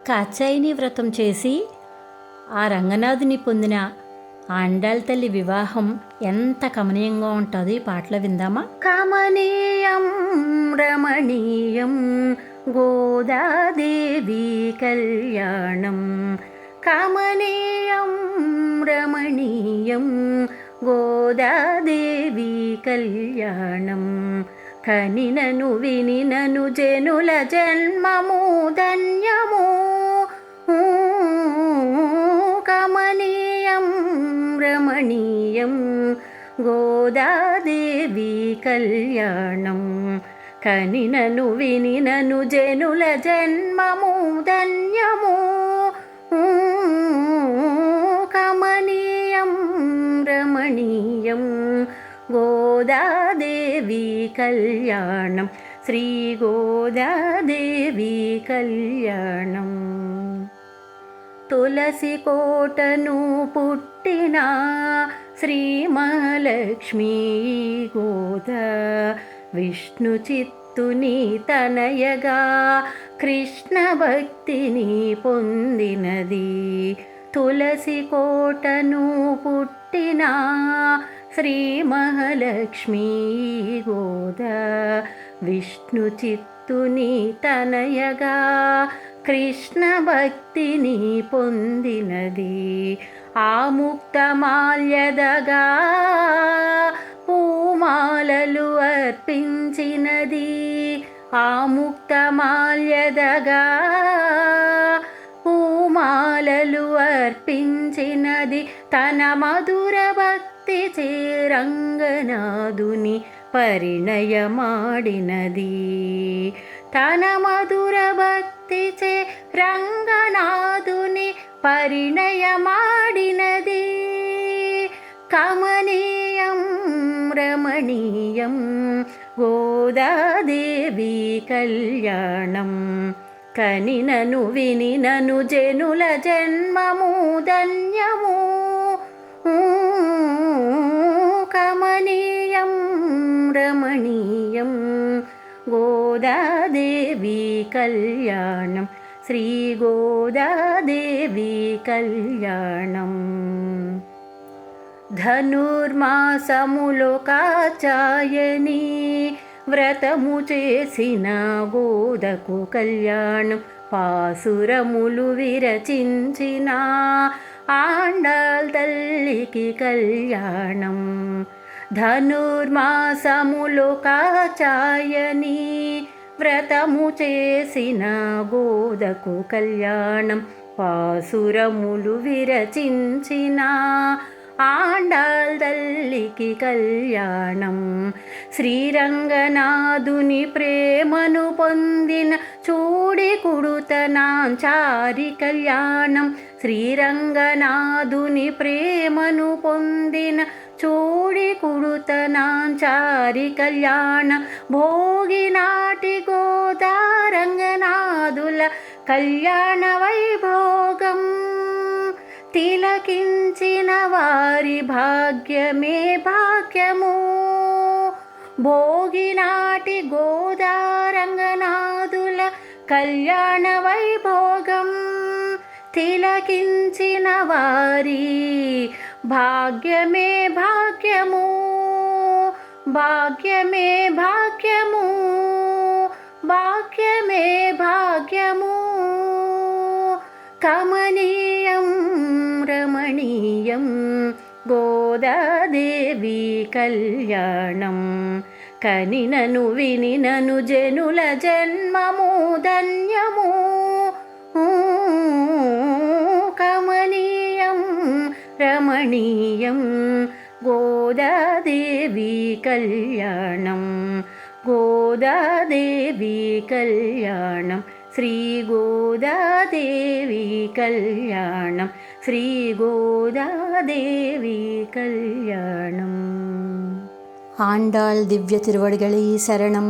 కాత్యాయని వ్రతం చేసి ఆ రంగనాథుని పొందిన ఆండాళ్ తల్లి వివాహం ఎంత కమనీయంగా ఉంటుందో ఈ పాటలో విందామా. కమనీయం రమణీయం గోదాదేవి కళ్యాణం, కమనీయం రమణీయం గోదాదేవి కళ్యాణం, కనినను వినినను జనుల జన్మము ధన్యము, కమనీయం రమణీయం గోదాదేవి కళ్యాణం, కనినను వినినను జనుల జన్మము ధన్యము, కమనీయం రమణీయం గోదాదేవి కళ్యాణం, శ్రీ గోదాదేవి కళ్యాణం. తులసి కోటను పుట్టిన శ్రీ మహాలక్ష్మీ గోదా, విష్ణు చిత్తుని తనయగా కృష్ణ భక్తిని పొందినది. తులసి కోటను పుట్టిన శ్రీ మహాలక్ష్మీ గోదా, విష్ణు చిత్తుని తనయగా కృష్ణ భక్తిని పొందినది. ఆ ముక్తమాల్యదగా పూమాలలు అర్పించినది. ఆ ముక్తమాల్యదగా పూమాలలు అర్పించినది. తన మధుర భక్తి చే రంగనాథుని పరిణయమాడినది. తన మధుర భక్తి చే రంగనాథుని పరిణయమాడినది. కమనీయం రమణీయం గోదాదేవి కళ్యాణం, కనినను వినినను జనుల జన్మము ధన్యము, కమనీయం రమణీయం గోదాదేవి కళ్యాణం, శ్రీ గోదాదేవి కళ్యాణం. ధనుర్మాసములో కాత్యాయని వ్రతము చేసిన గోదకు కళ్యాణం, పాసురములు విరచించిన ఆండాళ్ తల్లికి కళ్యాణం. ధనుర్మాసములో కాత్యాయని వ్రతము చేసిన గోదకు కళ్యాణం, పాసురములు విరచించిన ఆండాళ్ తల్లికి కళ్యాణం. శ్రీరంగనాథుని ప్రేమను పొందిన చూడి కుడుతనాంచారి కళ్యాణం, శ్రీరంగనాథుని ప్రేమను పొందిన చూడి కుడుతనాంచారి కళ్యాణం. భోగినాటి గోదారంగనాథుల కళ్యాణ వైభోగం, తిలకించిన వారి భాగ్యమే భాగ్యము. భోగినాటి గోదారంగనాథుల కళ్యాణ వైభోగం, తిలకించిన వారి భాగ్యమే భాగ్యము. భాగ్యమే భాగ్యము, భాగ్యమే భాగ్యము. కమనీయం రమణీయం గోదాదేవి కళ్యాణం, కనినను వినినను జనుల జన్మము ధన్యము, కమనీయం రమణీయం గోదాదేవి కళ్యాణం, గోదాదేవి కళ్యాణం, శ్రీ గోదాదేవి కళ్యాణం, శ్రీ గోదాదేవి కళ్యాణం. ఆండాళ్ దివ్య తిరువడిగళే శరణం.